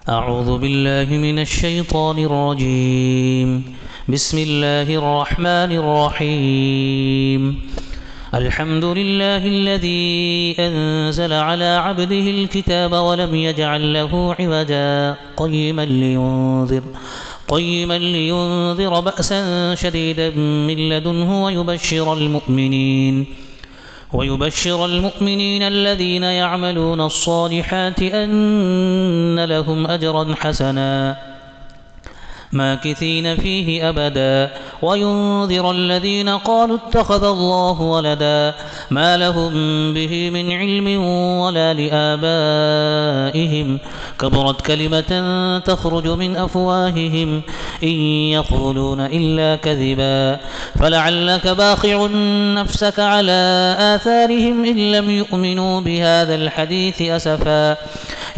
أعوذ بالله من الشيطان الرجيم. بسم الله الرحمن الرحيم. الحمد لله الذي أنزل على عبده الكتاب ولم يجعل له عوجا قيما لينذر بأسا شديدا من لدنه ويبشر المؤمنين الذين يعملون الصالحات أن لهم أجرا حسنا ماكثين فيه أبدا وينذر الذين قالوا اتخذ الله ولدا ما لهم به من علم ولا لآبائهم كبرت كلمة تخرج من أفواههم إن يقولون إلا كذبا فلعلك باخع نفسك على آثارهم إن لم يؤمنوا بهذا الحديث أسفا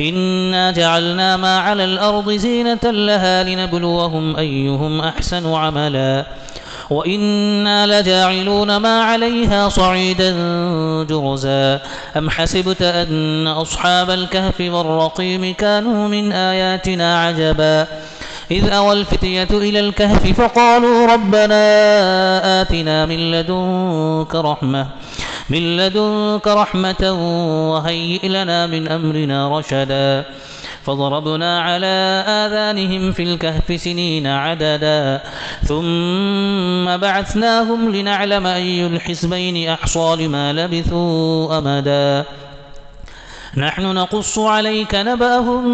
إنا جعلنا ما على الأرض زينة لها لنبلوهم أيهم أحسن عملا وإنا لجاعلون ما عليها صعيدا جرزا أم حسبت أن أصحاب الكهف والرقيم كانوا من آياتنا عجبا إذ أوى الفتية إلى الكهف فقالوا ربنا آتنا من لدنك رحمة وهيئ لنا من أمرنا رشدا فضربنا على آذانهم في الكهف سنين عددا ثم بعثناهم لنعلم أي الحزبين أحصى لما لبثوا أمدا نحن نقص عليك نبأهم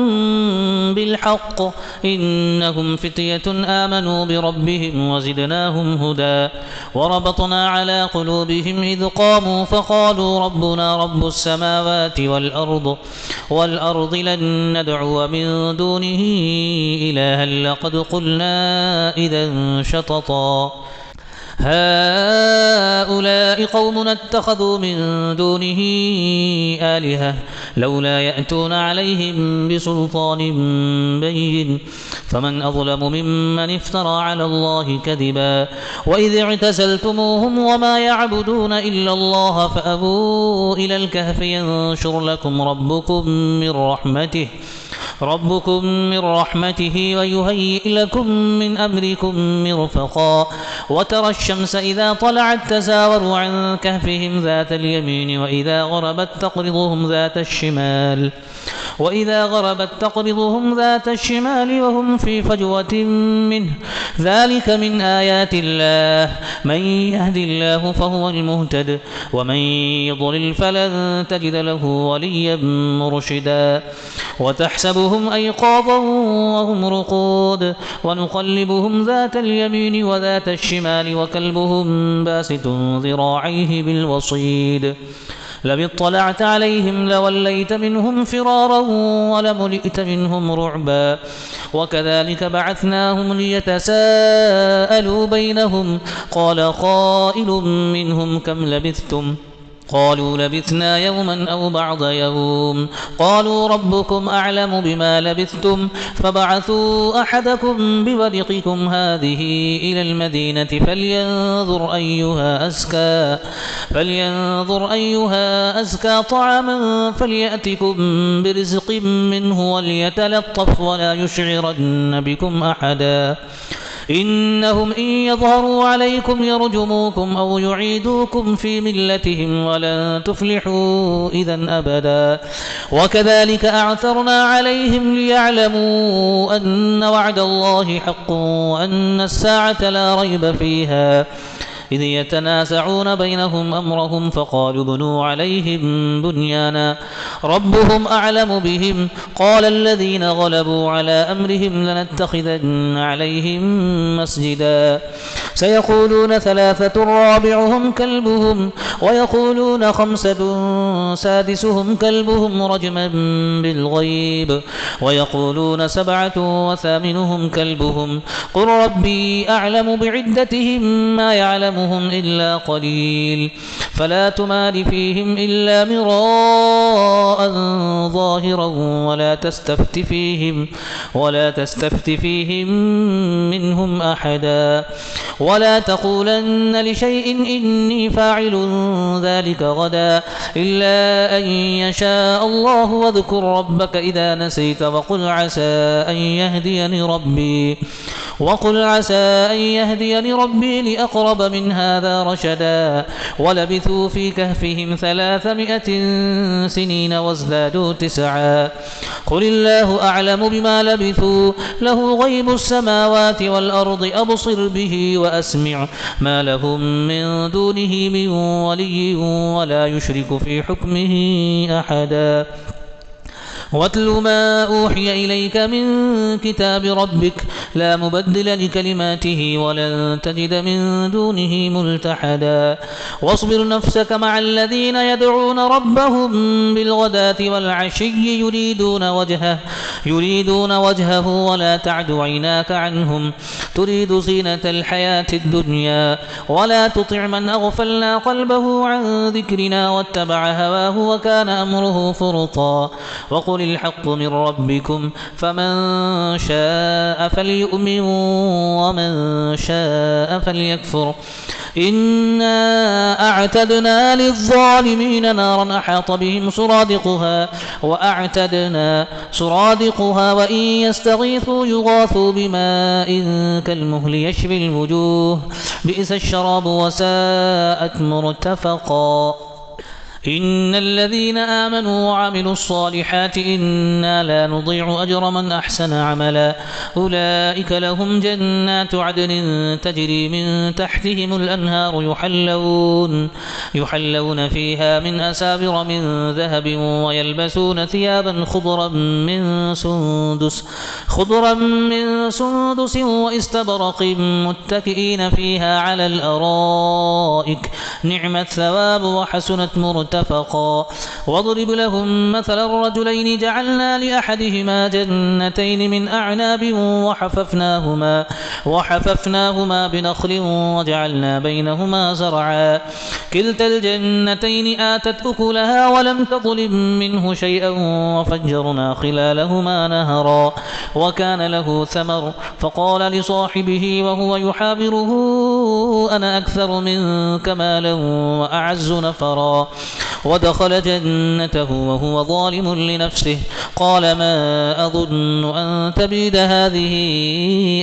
بالحق إنهم فتية آمنوا بربهم وزدناهم هدى وربطنا على قلوبهم إذ قاموا فقالوا ربنا رب السماوات والأرض لن ندعو من دونه إلها لقد قلنا إذا شططا هؤلاء قومنا اتخذوا من دونه آلهة لولا يأتون عليهم بسلطان بين فمن أظلم ممن افترى على الله كذبا وإذ اعتزلتموهم وما يعبدون إلا الله فأبوا إلى الكهف ينشر لكم ربكم من رحمته ويهيئ لكم من أمركم مرفقا وترى الشمس إذا طلعت تزاور عن كهفهم ذات اليمين وإذا غربت تقرضهم ذات الشمال وهم في فجوة منه ذلك من آيات الله من يهد الله فهو المهتد ومن يضلل فلن تجد له وليا مرشدا وتحسبهم أيقاظا وهم رقود ونقلبهم ذات اليمين وذات الشمال وكلبهم باسط ذراعيه بالوصيد لو اطلعت عليهم لوليت منهم فرارا ولملئت منهم رعبا وكذلك بعثناهم ليتساءلوا بينهم قال قائل منهم كم لبثتم قالوا لبثنا يوما أو بعض يوم قالوا ربكم أعلم بما لبثتم فبعثوا أحدكم بورقكم هذه إلى المدينة فلينظر أيها أزكى طعاما فليأتكم برزق منه وليتلطف ولا يشعرن بكم أحدا إنهم إن يظهروا عليكم يرجموكم أو يعيدوكم في ملتهم ولن تفلحوا إذا أبدا وكذلك أعثرنا عليهم ليعلموا أن وعد الله حق وأن الساعة لا ريب فيها إذ يتنازعون بينهم أمرهم فقالوا بنوا عليهم بنيانا ربهم أعلم بهم قال الذين غلبوا على أمرهم لنتخذن عليهم مسجدا سيقولون ثلاثة رابعهم كلبهم ويقولون خمسة سادسهم كلبهم رجما بالغيب ويقولون سبعة وثامنهم كلبهم قل ربي أعلم بعدتهم ما يعلمون يعلمهم إلا قليل فلا تمار فيهم إلا مراء ظاهرا ولا تستفت فيهم منهم أحدا ولا تقولن لشيء إني فاعل ذلك غدا إلا أن يشاء الله واذكر ربك إذا نسيت وقل عسى أن يهديني ربي لأقرب من هذا رشدا ولبثوا في كهفهم 300 سنين وازدادوا 9 قل الله أعلم بما لبثوا له غيب السماوات والأرض أبصر به وأسمع ما لهم من دونه من ولي ولا يشرك في حكمه أحدا واتل ما أوحي إليك من كتاب ربك لا مبدل لكلماته ولن تجد من دونه ملتحدا واصبر نفسك مع الذين يدعون ربهم بالغداة والعشي يريدون وجهه ولا تعد عيناك عنهم تريد زينة الحياة الدنيا ولا تطع من أغفلنا قلبه عن ذكرنا واتبع هواه وكان أمره فرطا وقل الحق من ربكم فمن شاء فليؤمن ومن شاء فليكفر إنا أعتدنا للظالمين نارا أحاط بهم سرادقها وإن يستغيثوا يغاثوا بماء كالمهل يشفي الوجوه بئس الشراب وساءت مرتفقا إن الذين آمنوا وعملوا الصالحات إنا لا نضيع أجر من أحسن عملا أولئك لهم جنات عدن تجري من تحتهم الأنهار يحلون فيها من أساور من ذهب ويلبسون ثيابا خضرا من سندس واستبرق متكئين فيها على الأرائك نعم الثواب وحسنت مرتفقا واضرب لهم مثل الرجلين جعلنا لأحدهما جنتين من أعناب وحففناهما بنخل وجعلنا بينهما زرعا كلتا الجنتين آتت أكلها ولم تظلم منه شيئا وفجرنا خلالهما نهرا وكان له ثمر فقال لصاحبه وهو يحاوره أنا أكثر منك مالا وأعز نفرا ودخل جنته وهو ظالم لنفسه قال ما أظن أن تبيد هذه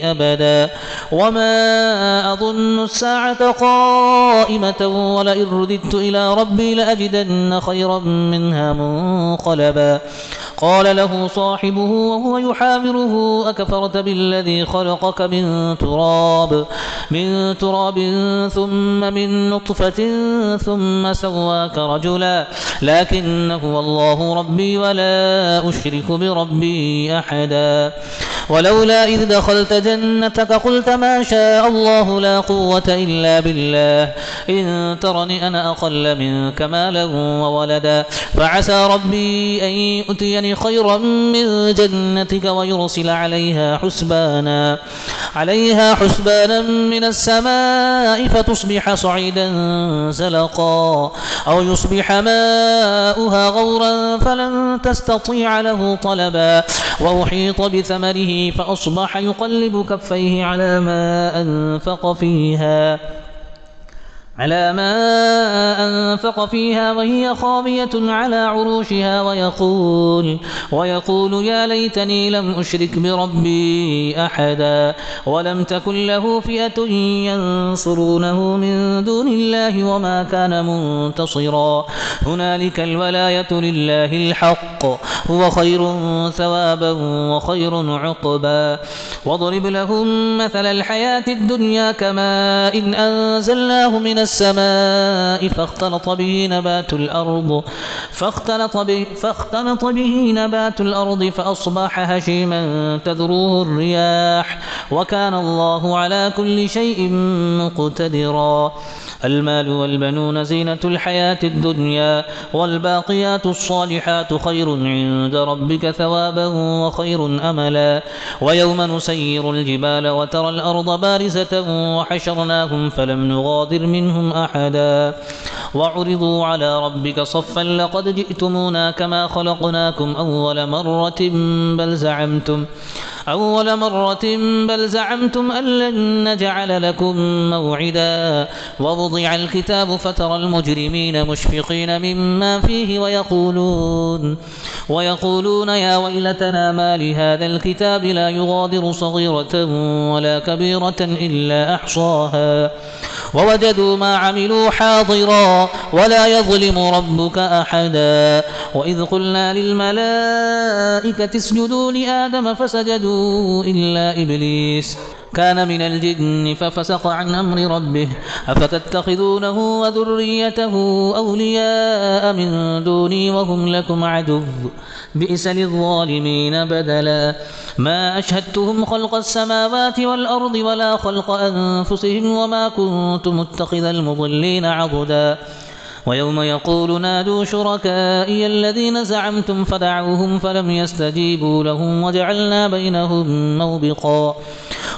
أبدا وما أظن الساعة قائمة ولئن رددت إلى ربي لأجدن خيرا منها منقلبا قال له صاحبه وهو يحاوره أكفرت بالذي خلقك من تراب ثم من نطفة ثم سواك رجلا لكن هو الله ربي ولا أشرك بربي أحدا ولولا إذ دخلت جنتك قلت ما شاء الله لا قوة إلا بالله إن ترني أنا أقل منك مالا وولدا فعسى ربي أن يؤتيني خيرا من جنتك ويرسل عليها حسبانا من السماء فتصبح صعيدا زلقا أو يصبح ماؤها غورا فلن تستطيع له طلبا وأحيط بثمره فأصبح يقلب كفيه على ما أنفق فيها وهي خاوية على عروشها ويقول يا ليتني لم أشرك بربي أحدا ولم تكن له فئة ينصرونه من دون الله وما كان منتصرا هنالك الولاية لله الحق هو خير ثوابا وخير عقبا واضرب لهم مثل الحياة الدنيا كماء إن أنزلناه من السماء فاختلط به نبات الأرض فأصبح هشيما تذروه الرياح وكان الله على كل شيء مقتدرا. المال والبنون زينة الحياة الدنيا والباقيات الصالحات خير عند ربك ثوابا وخير أملا. ويوم نسير الجبال وترى الأرض بارزة وحشرناهم فلم نغادر منهم أحدا وعرضوا على ربك صفا لقد جئتمونا كما خلقناكم أول مرة بل زعمتم أن لن نجعل لكم موعدا. ووضع الكتاب فترى المجرمين مشفقين مما فيه ويقولون يا ويلتنا ما لهذا الكتاب لا يغادر صغيرة ولا كبيرة إلا أحصاها ووجدوا ما عملوا حاضرا ولا يظلم ربك أحدا. وإذ قلنا للملائكة اسجدوا لآدم فسجدوا إلا إبليس كان من الجن ففسق عن أمر ربه أفتتخذونه وذريته أولياء من دوني وهم لكم عدو بئس للظالمين بدلا. ما أشهدتهم خلق السماوات والأرض ولا خلق أنفسهم وما كنت متخذ المضلين عضدا. ويوم يقول نادوا شركائي الذين زعمتم فدعوهم فلم يستجيبوا لهم وجعلنا بينهم موبقا.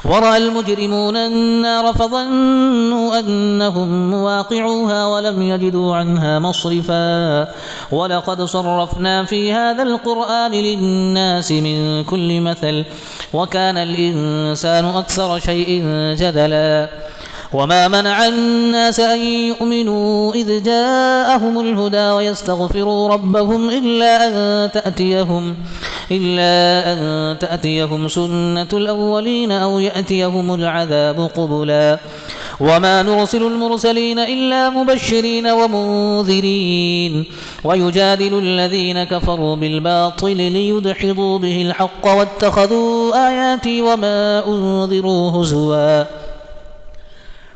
ورأى المجرمون النار فظنوا أنهم مواقعوها ولم يجدوا عنها مصرفا. ولقد صرفنا في هذا القرآن للناس من كل مثل وكان الإنسان أكثر شيء جدلا. وما منع الناس أن يؤمنوا إذ جاءهم الهدى ويستغفروا ربهم إلا أن تأتيهم سنة الأولين أو يأتيهم العذاب قبلا. وما نرسل المرسلين إلا مبشرين ومنذرين ويجادل الذين كفروا بالباطل ليدحضوا به الحق واتخذوا آياتي وما أنذروا هزوا.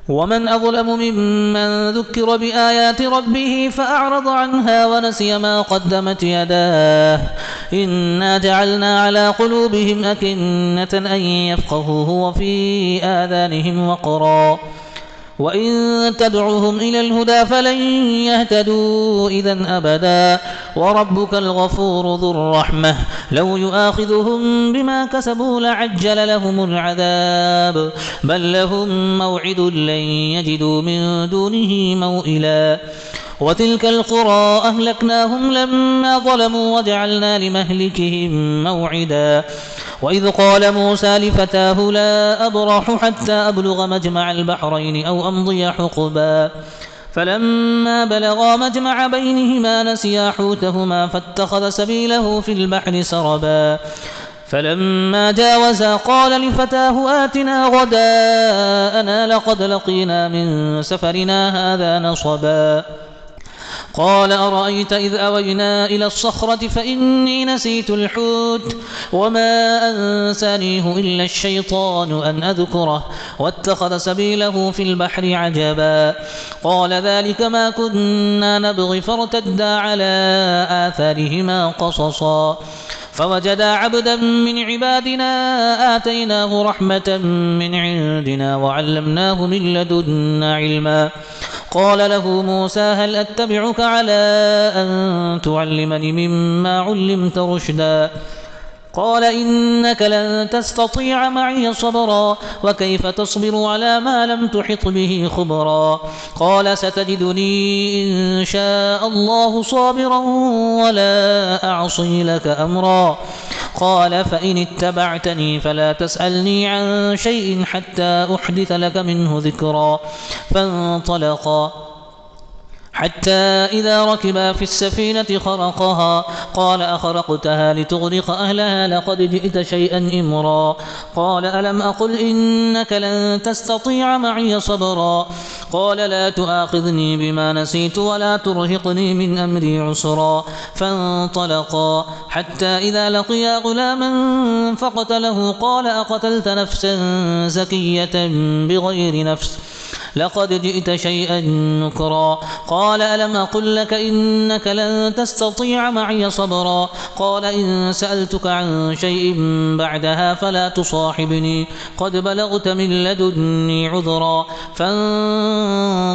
ومن أظلم ممن ذكر بآيات ربه فأعرض عنها ونسي ما قدمت يداه إنا جعلنا على قلوبهم أكنة أن يفقهوه وفي آذانهم وقرا وإن تدعوهم إلى الهدى فلن يهتدوا إذا أبدا. وربك الغفور ذو الرحمة لو يؤاخذهم بما كسبوا لعجل لهم العذاب بل لهم موعد لن يجدوا من دونه موئلا. وتلك القرى أهلكناهم لما ظلموا وجعلنا لمهلكهم موعدا. وإذ قال موسى لفتاه لا أبرح حتى أبلغ مجمع البحرين أو أمضي حقبا فلما بلغا مجمع بينهما نسيا حوتهما فاتخذ سبيله في البحر سربا. فلما جاوزا قال لفتاه آتنا غداءنا لقد لقينا من سفرنا هذا نصبا. قال أرأيت إذ أوينا إلى الصخرة فإني نسيت الحوت وما أنسانيه إلا الشيطان أن أذكره واتخذ سبيله في البحر عجبا. قال ذلك ما كنا نبغي فارتدا على آثارهما قصصا. فوجدا عبدا من عبادنا آتيناه رحمة من عندنا وعلمناه من لدنا علما. قال له موسى هل أتبعك على أن تعلمني مما علمت رشدا. قال إنك لن تستطيع معي صبرا وكيف تصبر على ما لم تحط به خبرا. قال ستجدني إن شاء الله صابرا ولا أعصي لك أمرا. قال فإن اتبعتني فلا تسألني عن شيء حتى أحدث لك منه ذكرا. فانطلقا حتى إذا ركبا في السفينة خرقها قال أخرقتها لتغرق أهلها لقد جئت شيئا إمرا. قال ألم أقل إنك لن تستطيع معي صبرا. قال لا تؤاخذني بما نسيت ولا ترهقني من أمري عسرا. فانطلقا حتى إذا لقيا غلاما فقتله قال أقتلت نفسا زكية بغير نفس لقد جئت شيئا نكرا قال ألم أقل لك إنك لن تستطيع معي صبرا قال إن سألتك عن شيء بعدها فلا تصاحبني قد بلغت من لدني عذرا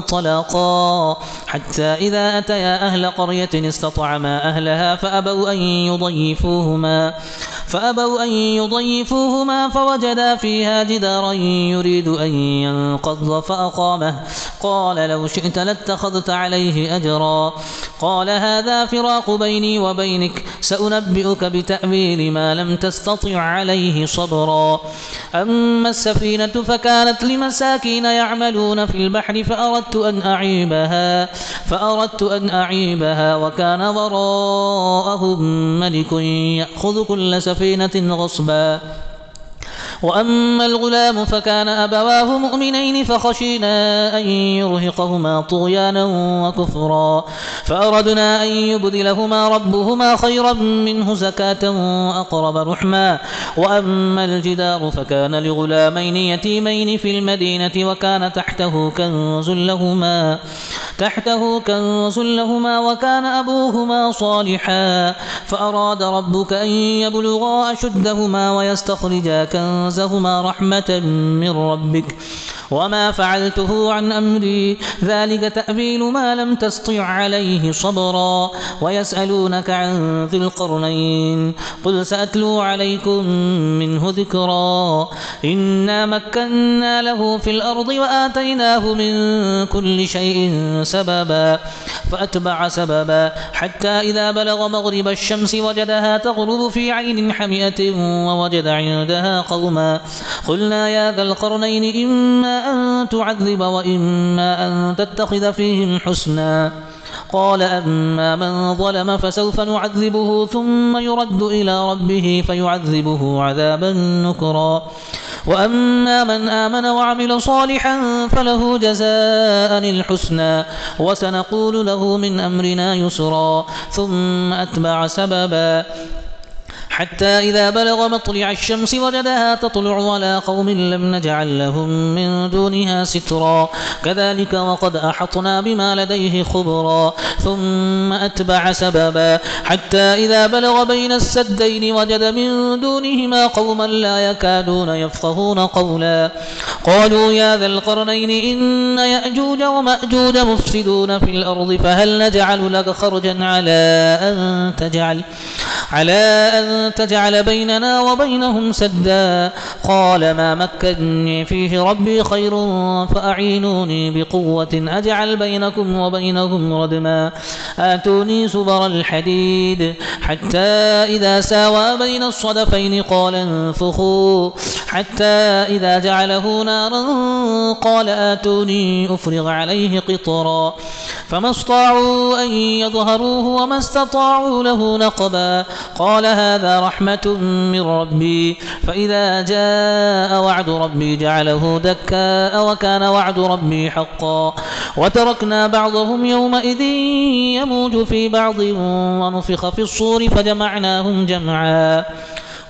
فانطلقا حتى إذا أتيا أهل قرية استطعما أهلها فأبوا أن يضيفوهما فوجدا فيها جدارا يريد أن ينقض فأقامه قال لو شئت لاتخذت عليه أجرا قال هذا فراق بيني وبينك سأنبئك بتأويل ما لم تستطع عليه صبرا أما السفينة فكانت لمساكين يعملون في البحر فأردت أن أعيبها وكان وراءهم ملك يأخذ كل سفينة غصبا وأما الغلام فكان أبواه مؤمنين فخشينا أن يرهقهما طغيانا وكفرا فأردنا أن يبدلهما ربهما خيرا منه زكاة وأقرب رحما وأما الجدار فكان لغلامين يتيمين في المدينة وكان تحته كنز لهما وكان أبوهما صالحا فأراد ربك أن يبلغا أشدهما ويستخرجا كنزهما رحمة من ربك وما فعلته عن أمري ذلك تأويل ما لم تستطع عليه صبرا ويسألونك عن ذي القرنين قل سأتلو عليكم منه ذكرا إنا مكنا له في الأرض وآتيناه من كل شيء سببا فأتبع سببا حتى إذا بلغ مغرب الشمس وجدها تغرب في عين حمئة ووجد عندها قوما قلنا يا ذا القرنين إما أن تعذب وإما أن تتخذ فيهم حسنا قال أما من ظلم فسوف نعذبه ثم يرد إلى ربه فيعذبه عذابا نكرا وأما من آمن وعمل صالحا فله جزاء الحسنى وسنقول له من أمرنا يسرا ثم أتبع سببا حتى إذا بلغ مطلع الشمس وجدها تطلع على قوم لم نجعل لهم من دونها سترا كذلك وقد أحطنا بما لديه خبرا ثم أتبع سببا حتى إذا بلغ بين السدين وجد من دونهما قوما لا يكادون يفقهون قولا قالوا يا ذا القرنين إن يأجوج ومأجوج مفسدون في الأرض فهل نجعل لك خرجا على أن تجعل بيننا وبينهم سدا قال ما مكنني فيه ربي خير فأعينوني بقوة أجعل بينكم وبينهم ردما آتوني سبر الحديد حتى إذا ساوى بين الصدفين قال انفخوا حتى إذا جعله نارا قال آتوني أفرغ عليه قطرا فما استطاعوا أن يظهروه وما استطاعوا له نقبا قال هذا رحمة من ربي فإذا جاء وعد ربي جعله دكاء وكان وعد ربي حقا وتركنا بعضهم يومئذ يموج في بعض ونفخ في الصور فجمعناهم جمعا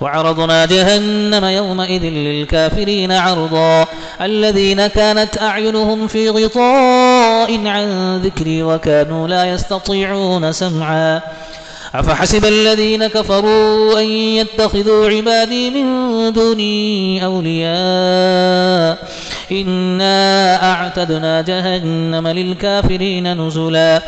وعرضنا جهنم يومئذ للكافرين عرضا الذين كانت أعينهم في غطاء عن ذكري وكانوا لا يستطيعون سمعا أفحسب الذين كفروا أن يتخذوا عبادي من دوني أولياء إنا أعتدنا جهنم للكافرين نزلا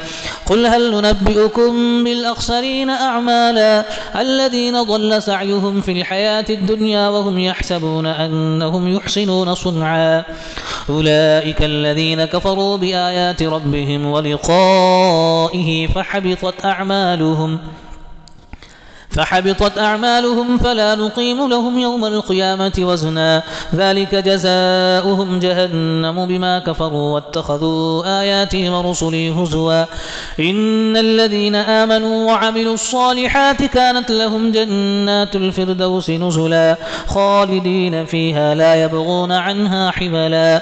قل هل ننبئكم بالأخسرين أعمالا الذين ضل سعيهم في الحياة الدنيا وهم يحسبون أنهم يحسنون صنعا أولئك الذين كفروا بآيات ربهم ولقائه فحبطت أعمالهم فلا نقيم لهم يوم القيامة وزنا ذلك جزاؤهم جهنم بما كفروا واتخذوا آياتي ورسلي هزوا إن الذين آمنوا وعملوا الصالحات كانت لهم جنات الفردوس نزلا خالدين فيها لا يبغون عنها حبلا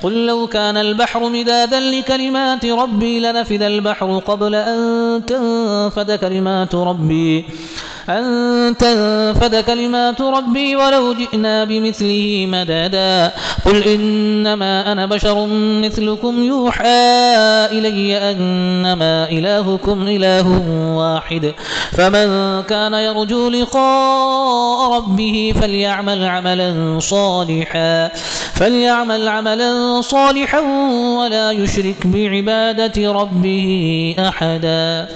قل لو كان البحر مدادا لكلمات ربي لنفد البحر قبل أن تنفد كلمات ربي أن تنفد كلمات ربي ولو جئنا بمثله مددا قل إنما أنا بشر مثلكم يوحى إلي أنما إلهكم إله واحد فمن كان يرجو لقاء ربه فليعمل عملا صالحا ولا يشرك بعبادة ربه أحدا.